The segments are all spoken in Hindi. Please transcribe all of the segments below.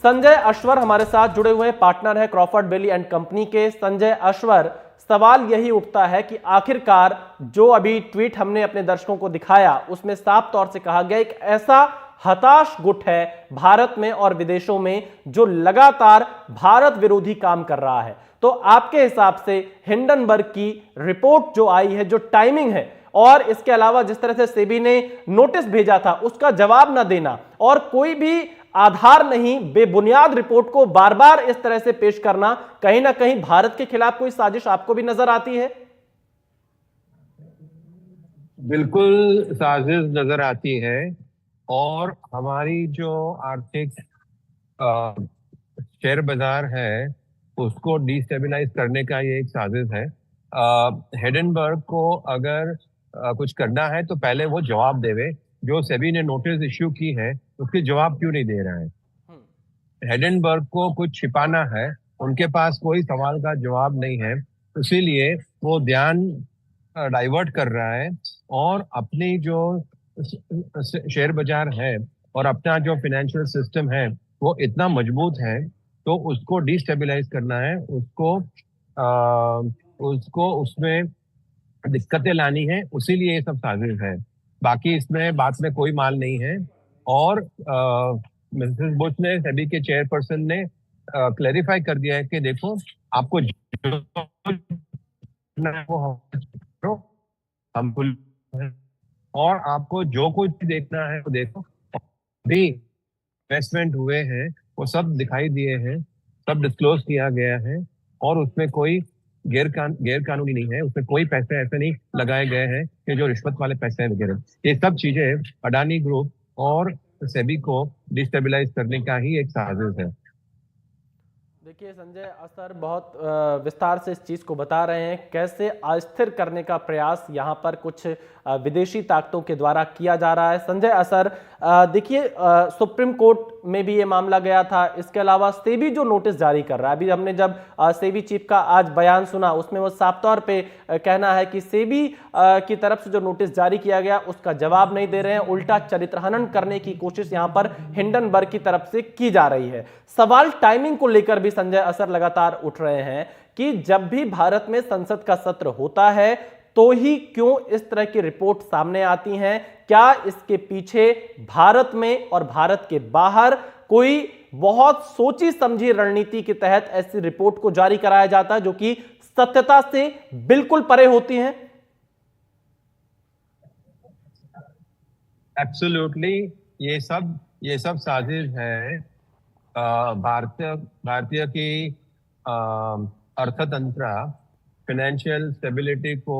संजय अश्वर हमारे साथ जुड़े हुए हैं, पार्टनर है क्रॉफर्ड बेली एंड कंपनी के। संजय अश्वर, सवाल यही उठता है कि आखिरकार जो अभी ट्वीट हमने अपने दर्शकों को दिखाया उसमें साफ तौर से कहा गया एक ऐसा हताश गुट है भारत में और विदेशों में जो लगातार भारत विरोधी काम कर रहा है। तो आपके हिसाब से हिंडनबर्ग की रिपोर्ट जो आई है, जो टाइमिंग है, और इसके अलावा जिस तरह से सेबी ने नोटिस भेजा था उसका जवाब न देना और कोई भी आधार नहीं, बेबुनियाद रिपोर्ट को बार बार इस तरह से पेश करना, कहीं ना कहीं भारत के खिलाफ कोई साजिश आपको भी नजर आती है? बिल्कुल साजिश नजर आती है। और हमारी जो आर्थिक शेयर बाजार है उसको डिस्टेबलाइज करने का ये एक साजिश है। हिंडनबर्ग को अगर कुछ करना है तो पहले वो जवाब देवे। जो सेबी ने नोटिस इश्यू की है उसके जवाब क्यों नहीं दे रहा है? हिंडनबर्ग को कुछ छिपाना है, उनके पास कोई सवाल का जवाब नहीं है, इसीलिए वो ध्यान डाइवर्ट कर रहा है। और अपनी जो शेयर बाजार है और अपना जो फाइनेंशियल सिस्टम है वो इतना मजबूत है, तो उसको डिस्टेबलाइज करना है, उसको उसमें दिक्कतें लानी है, उसीलिए ये सब साजिश है। बाकी इसमें बात में कोई माल नहीं है। और मिसेस बुश ने, सेबी के चेयरपर्सन ने क्लेरिफाई कर दिया है कि देखो, आपको जो करना है वो करो, हम और आपको जो कुछ देखना है वो देखो। भी इन्वेस्टमेंट हुए हैं वो सब दिखाई दिए हैं, सब डिस्क्लोज किया गया है, और उसमें कोई गैर कानूनी नहीं है, उसमें कोई पैसे ऐसे नहीं लगाए गए हैं कि जो रिश्वत वाले पैसे हैं वगैरह। ये सब चीजें अडानी ग्रुप और सेबी को डिस्टेबलाइज करने का ही एक साजिश है। देखिए संजय असर बहुत विस्तार से इस चीज को बता रहे हैं, कैसे अस्थिर करने का प्रयास यहां पर कुछ विदेशी ताकतों के द्वारा किया जा रहा है। संजय असर, देखिए सुप्रीम कोर्ट में भी ये मामला गया था, इसके अलावा सेबी जो नोटिस जारी कर रहा है, अभी हमने जब सेबी चीफ का आज बयान सुना उसमें वो साफ तौर पे कहना है कि सेबी की तरफ से जो नोटिस जारी किया गया उसका जवाब नहीं दे रहे हैं, उल्टा चरित्रहनन करने की कोशिश यहां पर हिंडनबर्ग की तरफ से की जा रही है। सवाल टाइमिंग को लेकर भी संजय असर लगातार उठ रहे हैं कि जब भी भारत में संसद का सत्र होता है तो ही क्यों इस तरह की रिपोर्ट सामने आती हैं? क्या इसके पीछे भारत में और भारत के बाहर कोई बहुत सोची समझी रणनीति के तहत ऐसी रिपोर्ट को जारी कराया जाता है जो कि सत्यता से बिल्कुल परे होती हैं? एब्सोल्युटली, ये सब साजिश है। भारतीय की अर्थतंत्र, फाइनेंशियल स्टेबिलिटी को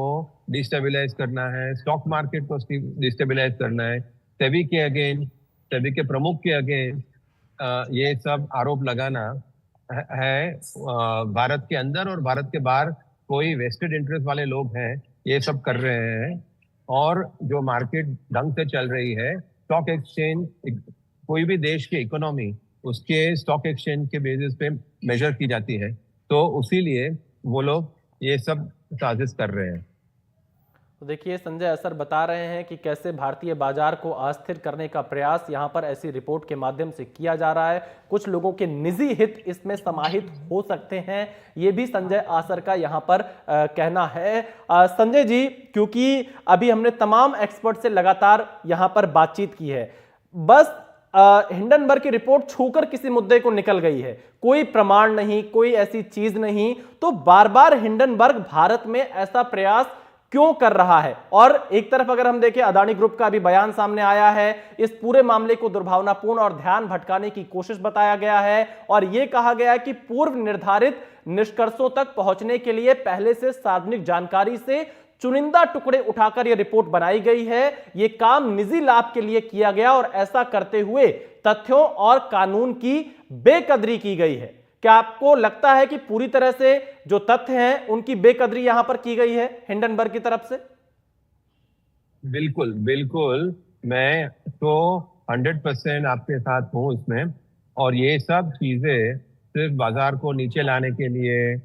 डिस्टेबलाइज करना है, स्टॉक मार्केट को डिस्टेबलाइज करना है, सेबी के अगेंस्ट, सेबी के प्रमुख के अगेंस्ट ये सब आरोप लगाना है। भारत के अंदर और भारत के बाहर कोई वेस्टेड इंटरेस्ट वाले लोग हैं ये सब कर रहे हैं। और जो मार्केट ढंग से चल रही है, स्टॉक एक्सचेंज, कोई भी देश की इकोनॉमी उसके स्टॉक एक्सचेंज के बेसिस पे मेजर की जाती है, तो उसीलिए वो लोग ये सब साजिश कर रहे हैं। तो देखिए संजय असर बता रहे हैं कि कैसे भारतीय बाजार को अस्थिर करने का प्रयास यहां पर ऐसी रिपोर्ट के माध्यम से किया जा रहा है। कुछ लोगों के निजी हित इसमें समाहित हो सकते हैं, ये भी संजय असर का यहां पर कहना है। संजय जी, क्योंकि अभी हमने तमाम एक्सपर्ट से लगातार यहां पर बातचीत की है, बस हिंडनबर्ग की रिपोर्ट छूकर किसी मुद्दे को निकल गई है, कोई प्रमाण नहीं, कोई ऐसी चीज नहीं, तो बार बार हिंडनबर्ग भारत में ऐसा प्रयास क्यों कर रहा है? और एक तरफ अगर हम देखें, अदानी ग्रुप का भी बयान सामने आया है, इस पूरे मामले को दुर्भावनापूर्ण और ध्यान भटकाने की कोशिश बताया गया है और यह कहा गया है कि पूर्व निर्धारित निष्कर्षों तक पहुंचने के लिए पहले से सार्वजनिक जानकारी से चुनिंदा टुकड़े उठाकर यह रिपोर्ट बनाई गई है, यह काम निजी लाभ के लिए किया गया और ऐसा करते हुए तथ्यों और कानून की बेकदरी की गई है। क्या आपको लगता है कि पूरी तरह से जो तथ्य हैं उनकी बेकदरी यहां पर की गई है हिंडनबर्ग की तरफ से? बिल्कुल बिल्कुल, मैं तो 100% आपके साथ हूँ इसमें। और ये सब चीजें सिर्फ बाजार को नीचे लाने के लिए,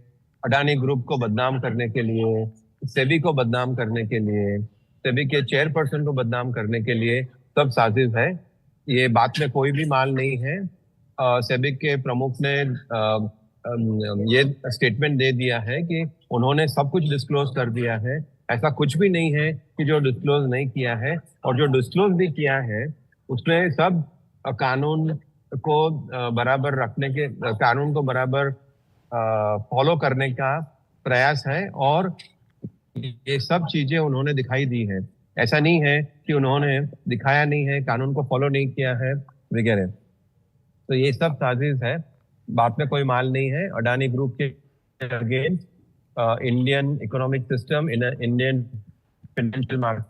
अडानी ग्रुप को बदनाम करने के लिए, सेबी को बदनाम करने के लिए, सेबी के चेयरपर्सन को बदनाम करने के लिए सब साजिश है। ये बात में कोई भी माल नहीं है। सेबी के प्रमुख ने ये स्टेटमेंट दे दिया है कि उन्होंने सब कुछ डिस्क्लोज कर दिया है। ऐसा कुछ भी नहीं है कि जो डिस्क्लोज नहीं किया है, और जो डिस्क्लोज भी किया है उसमें सब कानून को बराबर रखने के, कानून को बराबर फॉलो करने का प्रयास है, और ये सब चीजें उन्होंने दिखाई दी है। ऐसा नहीं है कि उन्होंने दिखाया नहीं है, कानून को फॉलो नहीं किया है वगैरह। तो ये सब साजिश है, बात में कोई माल नहीं है। अडानी ग्रुप के against Indian economic system, in Indian financial market.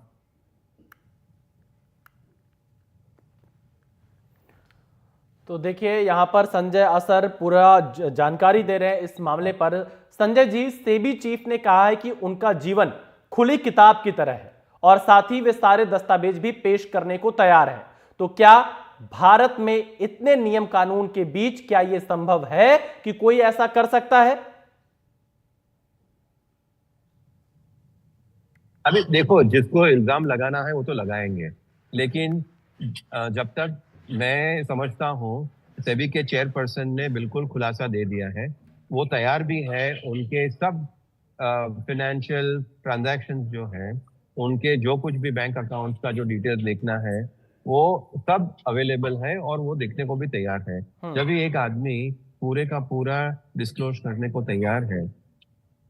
तो देखिए यहाँ पर संजय असर पूरा जानकारी दे रहे हैं इस मामले पर। संजय जी, सेबी चीफ ने कहा है कि उनका जीवन खुली किताब की तरह है और साथ ही वे सारे दस्तावेज भी पेश करने को तैयार हैं। तो क्या भारत में इतने नियम कानून के बीच क्या यह संभव है कि कोई ऐसा कर सकता है? अभी देखो, जिसको इल्जाम लगाना है वो तो लगाएंगे, लेकिन जब तक मैं समझता हूँ सेबी के चेयरपर्सन ने बिल्कुल खुलासा दे दिया है, वो तैयार भी है। उनके सब फाइनेंशियल ट्रांजैक्शंस जो हैं, उनके जो कुछ भी बैंक अकाउंट्स का जो डिटेल्स देखना है वो सब अवेलेबल है, और वो देखने को भी तैयार है। जब भी एक आदमी पूरे का पूरा डिस्क्लोज करने को तैयार है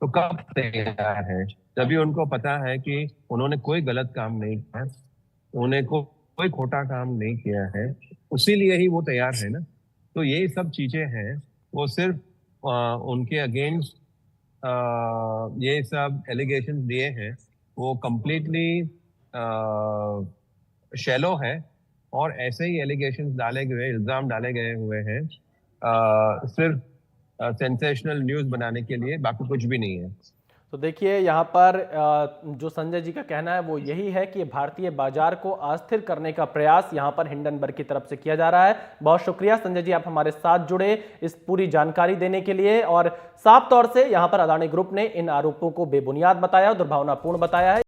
तो कब तैयार है? तभी उनको पता है कि उन्होंने कोई गलत काम नहीं किया, उन्हें कोई खोटा काम नहीं किया है, उसीलिए ही वो तैयार है ना। तो ये सब चीजें हैं, वो सिर्फ उनके अगेंस्ट ये सब एलिगेशन दिए हैं, वो कंप्लीटली शैलो है, और ऐसे ही एलिगेशन डाले गए, इल्जाम डाले गए हुए हैं सिर्फ सेंसेशनल न्यूज बनाने के लिए, बाकी कुछ भी नहीं है। तो देखिए यहाँ पर जो संजय जी का कहना है वो यही है कि भारतीय बाजार को अस्थिर करने का प्रयास यहाँ पर हिंडनबर्ग की तरफ से किया जा रहा है। बहुत शुक्रिया संजय जी, आप हमारे साथ जुड़े इस पूरी जानकारी देने के लिए। और साफ तौर से यहाँ पर अडानी ग्रुप ने इन आरोपों को बेबुनियाद बताया, दुर्भावनापूर्ण बताया है।